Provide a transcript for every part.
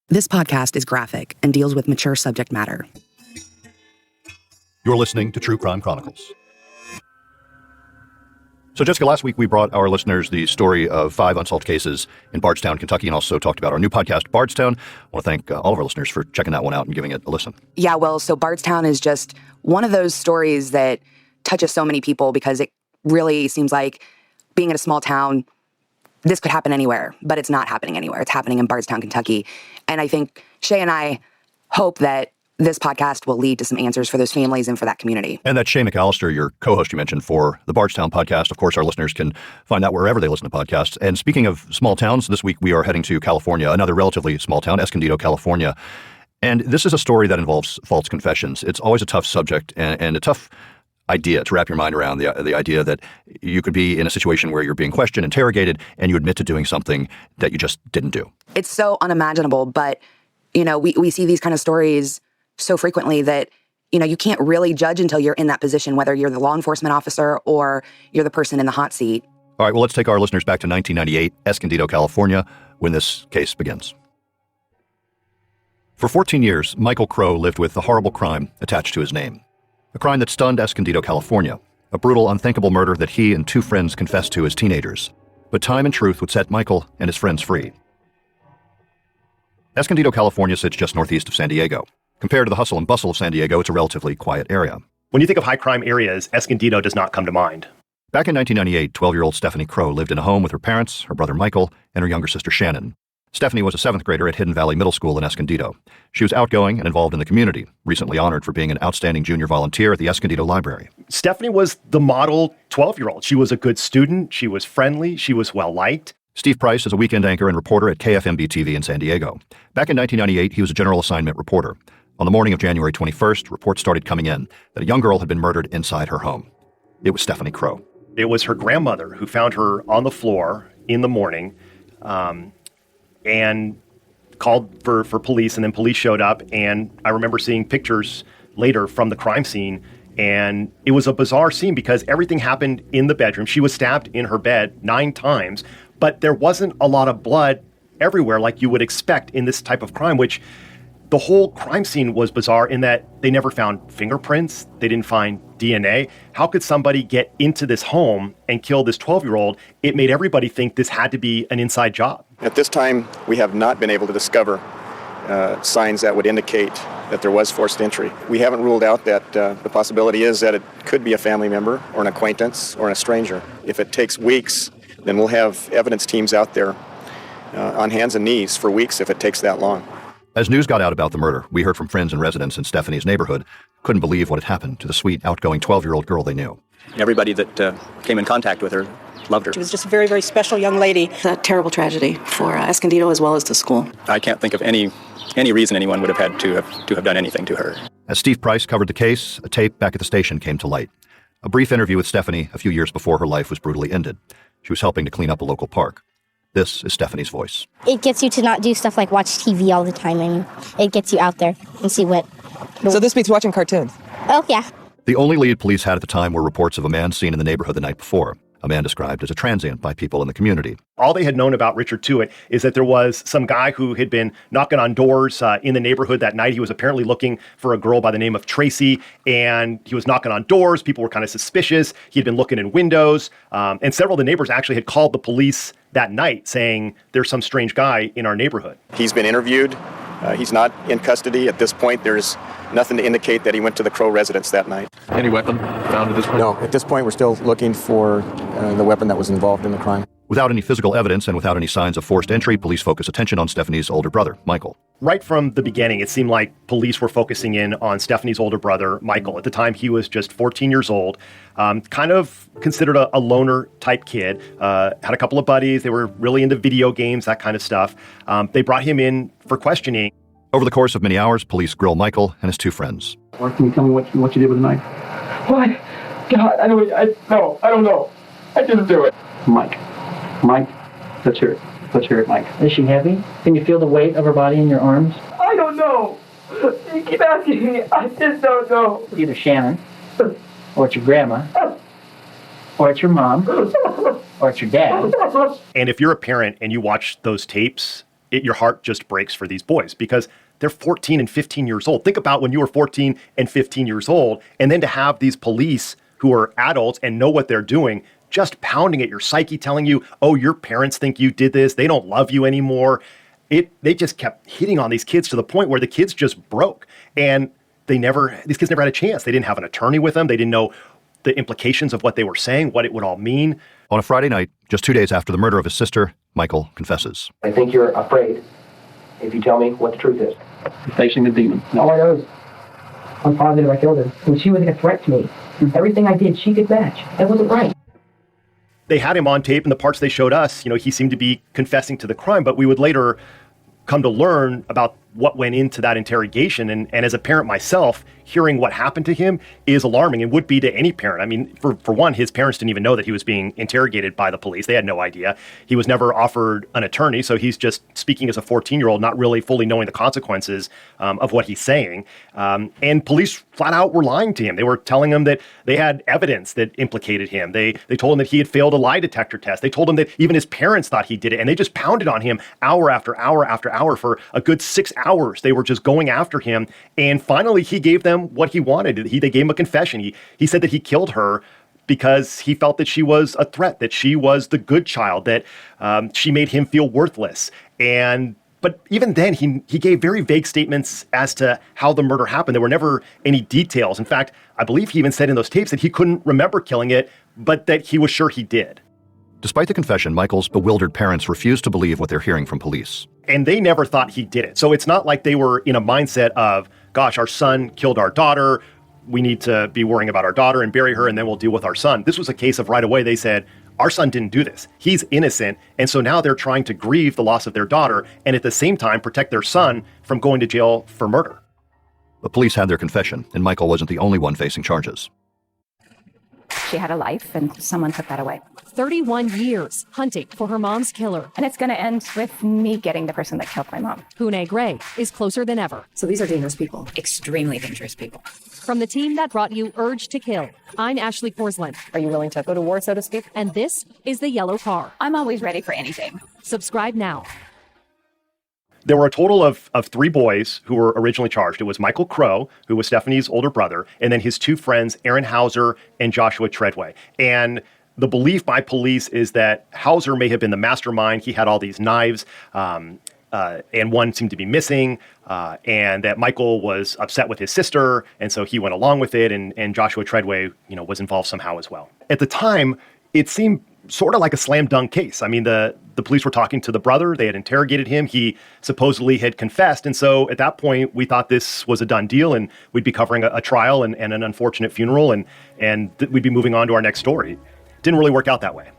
This podcast is graphic and deals with mature subject matter. You're listening to True Crime Chronicles. So, Jessica, last week we brought our listeners the story of 5 unsolved cases in Bardstown, Kentucky, and also talked about our new podcast, Bardstown. I want to thank all of our listeners for checking that one out and giving it a listen. Yeah, well, so Bardstown is just one of those stories that touches so many people because it really seems like being in a small town, this could happen anywhere, but it's not happening anywhere. It's happening in Bardstown, Kentucky. And I think Shay and I hope that this podcast will lead to some answers for those families and for that community. And that Shay McAllister, your co-host you mentioned for the Bardstown podcast. Of course, our listeners can find that wherever they listen to podcasts. And speaking of small towns, this week we are heading to California, another relatively small town, Escondido, California. And this is a story that involves false confessions. It's always a tough subject and a tough idea to wrap your mind around, the idea that you could be in a situation where you're being questioned, interrogated, and you admit to doing something that you just didn't do. It's so unimaginable, but, we see these kind of stories so frequently that, you can't really judge until you're in that position, whether you're the law enforcement officer or you're the person in the hot seat. All right, well, let's take our listeners back to 1998, Escondido, California, when this case begins. For 14 years, Michael Crowe lived with a horrible crime attached to his name. A crime that stunned Escondido, California. A brutal, unthinkable murder that he and 2 friends confessed to as teenagers. But time and truth would set Michael and his friends free. Escondido, California sits just northeast of San Diego. Compared to the hustle and bustle of San Diego, it's a relatively quiet area. When you think of high crime areas, Escondido does not come to mind. Back in 1998, 12-year-old Stephanie Crowe lived in a home with her parents, her brother Michael, and her younger sister Shannon. Stephanie was a 7th grader at Hidden Valley Middle School in Escondido. She was outgoing and involved in the community, recently honored for being an outstanding junior volunteer at the Escondido Library. Stephanie was the model 12-year-old. She was a good student. She was friendly. She was well-liked. Steve Price is a weekend anchor and reporter at KFMB-TV in San Diego. Back in 1998, he was a general assignment reporter. On the morning of January 21st, reports started coming in that a young girl had been murdered inside her home. It was Stephanie Crowe. It was her grandmother who found her on the floor in the morning, and called for police, and then police showed up, and I remember seeing pictures later from the crime scene, and it was a bizarre scene because everything happened in the bedroom. She was stabbed in her bed 9 times, but there wasn't a lot of blood everywhere like you would expect in this type of crime, which the whole crime scene was bizarre in that they never found fingerprints. They didn't find DNA. How could somebody get into this home and kill this 12-year-old? It made everybody think this had to be an inside job. At this time, we have not been able to discover signs that would indicate that there was forced entry. We haven't ruled out that the possibility is that it could be a family member or an acquaintance or a stranger. If it takes weeks, then we'll have evidence teams out there on hands and knees for weeks if it takes that long. As news got out about the murder, we heard from friends and residents in Stephanie's neighborhood couldn't believe what had happened to the sweet, outgoing 12-year-old girl they knew. Everybody that came in contact with her loved her. She was just a very, very special young lady. It's a terrible tragedy for Escondido as well as the school. I can't think of any reason anyone would have had to have done anything to her. As Steve Price covered the case, a tape back at the station came to light. A brief interview with Stephanie a few years before her life was brutally ended. She was helping to clean up a local park. This is Stephanie's voice. It gets you to not do stuff like watch TV all the time, and it gets you out there and see what... So this beats watching cartoons? Oh, yeah. The only lead police had at the time were reports of a man seen in the neighborhood the night before, a man described as a transient by people in the community. All they had known about Richard Tuitt is that there was some guy who had been knocking on doors in the neighborhood that night. He was apparently looking for a girl by the name of Tracy, and he was knocking on doors. People were kind of suspicious. He had been looking in windows, and several of the neighbors actually had called the police that night saying there's some strange guy in our neighborhood. He's been interviewed. He's not in custody. At this point, there's nothing to indicate that he went to the Crowe residence that night. Any weapon found at this point? No, at this point, we're still looking for the weapon that was involved in the crime. Without any physical evidence and without any signs of forced entry, police focus attention on Stephanie's older brother, Michael. Right from the beginning, it seemed like police were focusing in on Stephanie's older brother, Michael. At the time, he was just 14 years old, kind of considered a loner type kid, had a couple of buddies. They were really into video games, that kind of stuff. They brought him in for questioning. Over the course of many hours, police grill Michael and his 2 friends. Can you tell me what you did with the knife? What? God, I don't know. I didn't do it. Mike, let's hear it. Let's hear it, Mike. Is she heavy? Can you feel the weight of her body in your arms? I don't know. You keep asking me. I just don't know. Either Shannon, or it's your grandma, or it's your mom, or it's your dad. And if you're a parent and you watch those tapes, your heart just breaks for these boys because they're 14 and 15 years old. Think about when you were 14 and 15 years old, and then to have these police who are adults and know what they're doing, just pounding at your psyche, telling you, oh, your parents think you did this. They don't love you anymore. They just kept hitting on these kids to the point where the kids just broke. And these kids never had a chance. They didn't have an attorney with them. They didn't know the implications of what they were saying, what it would all mean. On a Friday night, just 2 days after the murder of his sister, Michael confesses. I think you're afraid if you tell me what the truth is. You're facing the demon. All I know is I'm positive I killed her. And she was a threat to me. Everything I did, she could match. That wasn't right. They had him on tape, and the parts they showed us, he seemed to be confessing to the crime, but we would later come to learn about what went into that interrogation. And as a parent myself, hearing what happened to him is alarming and would be to any parent. I mean, for one, his parents didn't even know that he was being interrogated by the police. They had no idea. He was never offered an attorney, so he's just speaking as a 14-year-old, not really fully knowing the consequences of what he's saying. And police flat out were lying to him. They were telling him that they had evidence that implicated him. They told him that he had failed a lie detector test. They told him that even his parents thought he did it, and they just pounded on him hour after hour after hour for a good 6 hours. They were just going after him, and finally he gave them what he wanted. They gave him a confession. He said that he killed her because he felt that she was a threat, that she was the good child, that she made him feel worthless. But even then, he gave very vague statements as to how the murder happened. There were never any details. In fact, I believe he even said in those tapes that he couldn't remember killing it, but that he was sure he did. Despite the confession, Michael's bewildered parents refused to believe what they're hearing from police. And they never thought he did it. So it's not like they were in a mindset of, gosh, our son killed our daughter. We need to be worrying about our daughter and bury her, and then we'll deal with our son. This was a case of right away they said, our son didn't do this. He's innocent. And so now they're trying to grieve the loss of their daughter and at the same time protect their son from going to jail for murder. The police had their confession, and Michael wasn't the only one facing charges. She had a life, and someone took that away. 31 years hunting for her mom's killer. And it's going to end with me getting the person that killed my mom. Hune Gray is closer than ever. So these are dangerous people. Extremely dangerous people. From the team that brought you Urge to Kill, I'm Ashley Porslin. Are you willing to go to war, so to speak? And this is The Yellow Car. I'm always ready for anything. Subscribe now. There were a total of 3 boys who were originally charged. It was Michael Crowe, who was Stephanie's older brother, and then his 2 friends, Aaron Hauser and Joshua Treadway. And the belief by police is that Hauser may have been the mastermind. He had all these knives, and one seemed to be missing, and that Michael was upset with his sister, and so he went along with it, and Joshua Treadway, was involved somehow as well. At the time, it seemed sort of like a slam dunk case. I mean, the police were talking to the brother. They had interrogated him. He supposedly had confessed. And so at that point, we thought this was a done deal and we'd be covering a trial and an unfortunate funeral and we'd be moving on to our next story. Didn't really work out that way.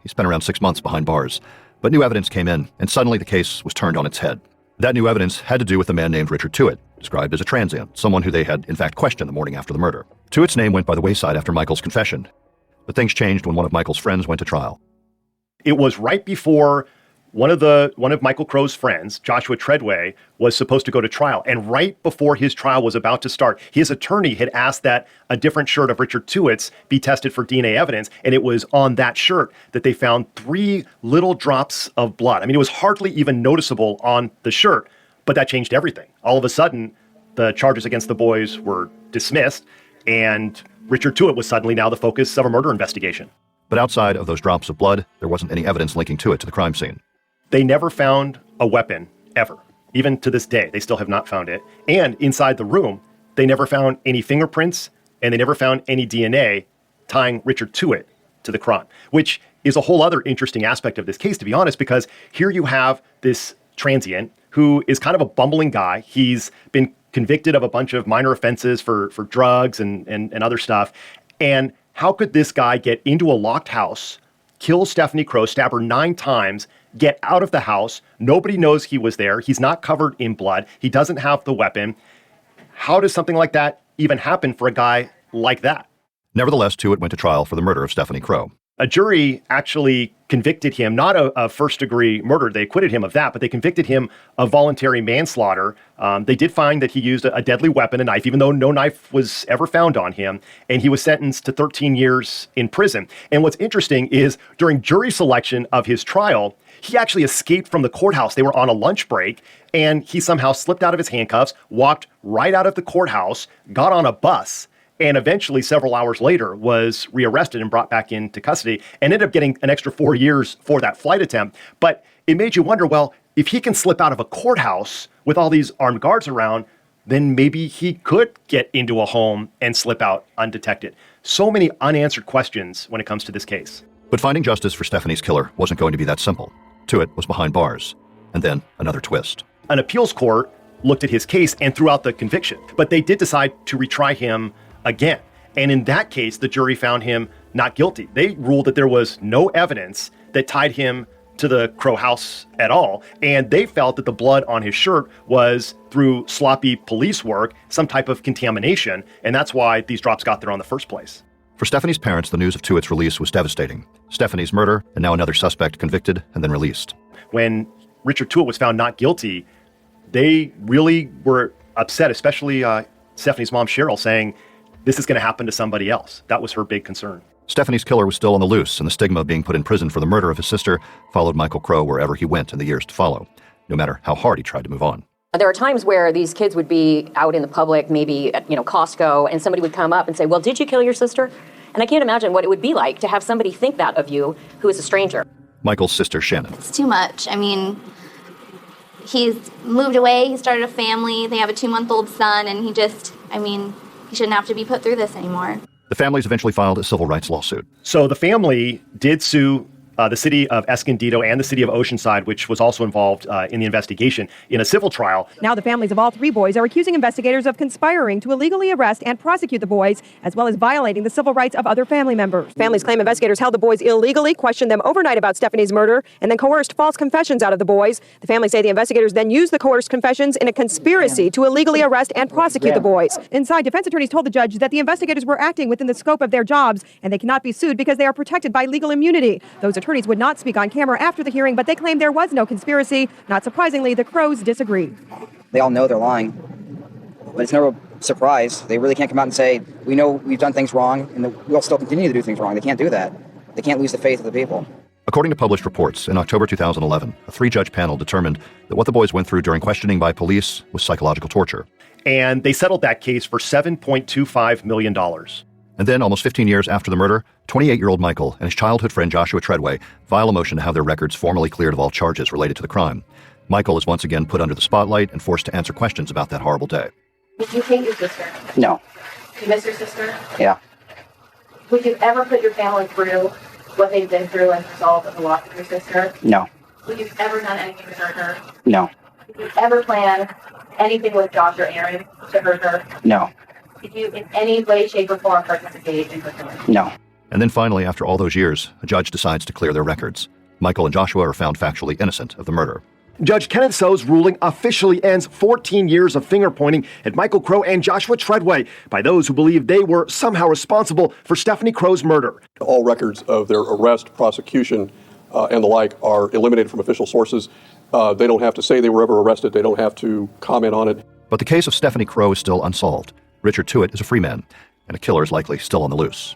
He spent around 6 months behind bars, but new evidence came in and suddenly the case was turned on its head. That new evidence had to do with a man named Richard Tuitt, described as a transient, someone who they had in fact questioned the morning after the murder. Tuitt's name went by the wayside after Michael's confession. But things changed when one of Michael's friends went to trial. It was right before one of Michael Crowe's friends, Joshua Treadway, was supposed to go to trial. And right before his trial was about to start, his attorney had asked that a different shirt of Richard Tuitt's be tested for DNA evidence. And it was on that shirt that they found 3 little drops of blood. I mean, it was hardly even noticeable on the shirt, but that changed everything. All of a sudden, the charges against the boys were dismissed, and Richard Tuitt was suddenly now the focus of a murder investigation. But outside of those drops of blood, there wasn't any evidence linking Tuitt to the crime scene. They never found a weapon, ever. Even to this day, they still have not found it. And inside the room, they never found any fingerprints, and they never found any DNA tying Richard Tuitt to the crime, which is a whole other interesting aspect of this case, to be honest, because here you have this transient who is kind of a bumbling guy. He's been convicted of a bunch of minor offenses for drugs and other stuff. And how could this guy get into a locked house, kill Stephanie Crowe, stab her 9 times, get out of the house? Nobody knows he was there. He's not covered in blood. He doesn't have the weapon. How does something like that even happen for a guy like that? Nevertheless, Tuitt went to trial for the murder of Stephanie Crowe. A jury actually convicted him, not of first-degree murder. They acquitted him of that, but they convicted him of voluntary manslaughter. They did find that he used a deadly weapon, a knife, even though no knife was ever found on him, and he was sentenced to 13 years in prison. And what's interesting is during jury selection of his trial, he actually escaped from the courthouse. They were on a lunch break, and he somehow slipped out of his handcuffs, walked right out of the courthouse, got on a bus, and eventually, several hours later, was rearrested and brought back into custody and ended up getting an extra 4 years for that flight attempt. But it made you wonder, well, if he can slip out of a courthouse with all these armed guards around, then maybe he could get into a home and slip out undetected. So many unanswered questions when it comes to this case. But finding justice for Stephanie's killer wasn't going to be that simple. Tuitt was behind bars. And then another twist. An appeals court looked at his case and threw out the conviction, but they did decide to retry him again. And in that case, the jury found him not guilty. They ruled that there was no evidence that tied him to the Crowe house at all. And they felt that the blood on his shirt was through sloppy police work, some type of contamination. And that's why these drops got there in the first place. For Stephanie's parents, the news of Tuitt's release was devastating. Stephanie's murder, and now another suspect convicted and then released. When Richard Tuitt was found not guilty, they really were upset, especially Stephanie's mom, Cheryl, saying, this is going to happen to somebody else. That was her big concern. Stephanie's killer was still on the loose, and the stigma of being put in prison for the murder of his sister followed Michael Crowe wherever he went in the years to follow, no matter how hard he tried to move on. There are times where these kids would be out in the public, maybe at Costco, and somebody would come up and say, well, did you kill your sister? And I can't imagine what it would be like to have somebody think that of you who is a stranger. Michael's sister, Shannon. It's too much. I mean, he's moved away, he started a family, they have a 2-month-old son, and he shouldn't have to be put through this anymore. The families eventually filed a civil rights lawsuit. So the family did sue the city of Escondido and the city of Oceanside, which was also involved in the investigation, in a civil trial. Now the families of all 3 boys are accusing investigators of conspiring to illegally arrest and prosecute the boys, as well as violating the civil rights of other family members. Families claim investigators held the boys illegally, questioned them overnight about Stephanie's murder, and then coerced false confessions out of the boys. The families say the investigators then used the coerced confessions in a conspiracy to illegally arrest and prosecute the boys. Inside, defense attorneys told the judge that the investigators were acting within the scope of their jobs, and they cannot be sued because they are protected by legal immunity. Those attorneys would not speak on camera after the hearing, but they claim there was no conspiracy. Not surprisingly, the Crowes disagree. They all know they're lying, but it's no surprise. They really can't come out and say, we know we've done things wrong, and we'll still continue to do things wrong. They can't do that. They can't lose the faith of the people. According to published reports, in October 2011, a 3-judge panel determined that what the boys went through during questioning by police was psychological torture. And they settled that case for $7.25 million. And then, almost 15 years after the murder, 28-year-old Michael and his childhood friend Joshua Treadway file a motion to have their records formally cleared of all charges related to the crime. Michael is once again put under the spotlight and forced to answer questions about that horrible day. Did you hate your sister? No. You miss your sister? Yeah. Would you ever put your family through what they've been through as a result of the loss of your sister? No. Would you ever done anything to hurt her? No. Did you ever plan anything with Josh or Aaron to hurt her? No. Did you in any way, shape, or form participate in her killing? No. And then finally, after all those years, a judge decides to clear their records. Michael and Joshua are found factually innocent of the murder. Judge Kenneth So's ruling officially ends 14 years of finger-pointing at Michael Crowe and Joshua Treadway by those who believe they were somehow responsible for Stephanie Crowe's murder. All records of their arrest, prosecution, and the like are eliminated from official sources. They don't have to say they were ever arrested. They don't have to comment on it. But the case of Stephanie Crowe is still unsolved. Richard Tuitt is a free man, and a killer is likely still on the loose.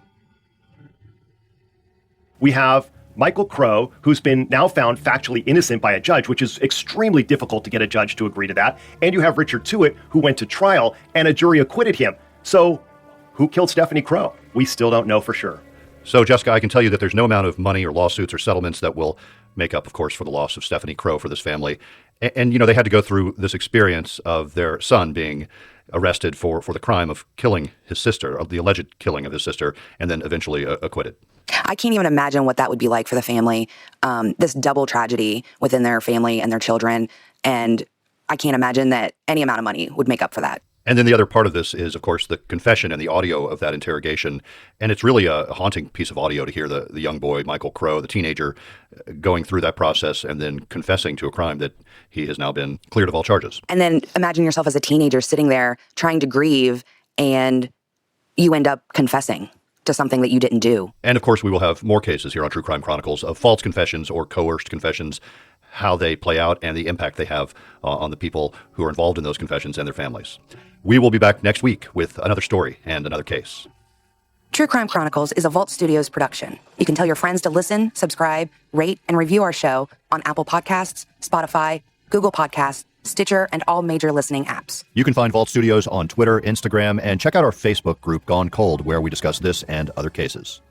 We have Michael Crowe, who's been now found factually innocent by a judge, which is extremely difficult to get a judge to agree to that. And you have Richard Tuitt, who went to trial, and a jury acquitted him. So who killed Stephanie Crowe? We still don't know for sure. So, Jessica, I can tell you that there's no amount of money or lawsuits or settlements that will make up, of course, for the loss of Stephanie Crowe for this family. And they had to go through this experience of their son being arrested for the crime of killing his sister, of the alleged killing of his sister, and then eventually acquitted. I can't even imagine what that would be like for the family, this double tragedy within their family and their children. And I can't imagine that any amount of money would make up for that. And then the other part of this is, of course, the confession and the audio of that interrogation. And it's really a haunting piece of audio to hear the young boy, Michael Crowe, the teenager, going through that process and then confessing to a crime that he has now been cleared of all charges. And then imagine yourself as a teenager sitting there trying to grieve, and you end up confessing. to something that you didn't do. And of course, we will have more cases here on True Crime Chronicles of false confessions or coerced confessions, how they play out and the impact they have on the people who are involved in those confessions and their families. We will be back next week with another story and another case. True Crime Chronicles is a Vault Studios production. You can tell your friends to listen, subscribe, rate, and review our show on Apple Podcasts, Spotify, Google Podcasts, Stitcher, and all major listening apps. You can find Vault Studios on Twitter, Instagram, and check out our Facebook group, Gone Cold, where we discuss this and other cases.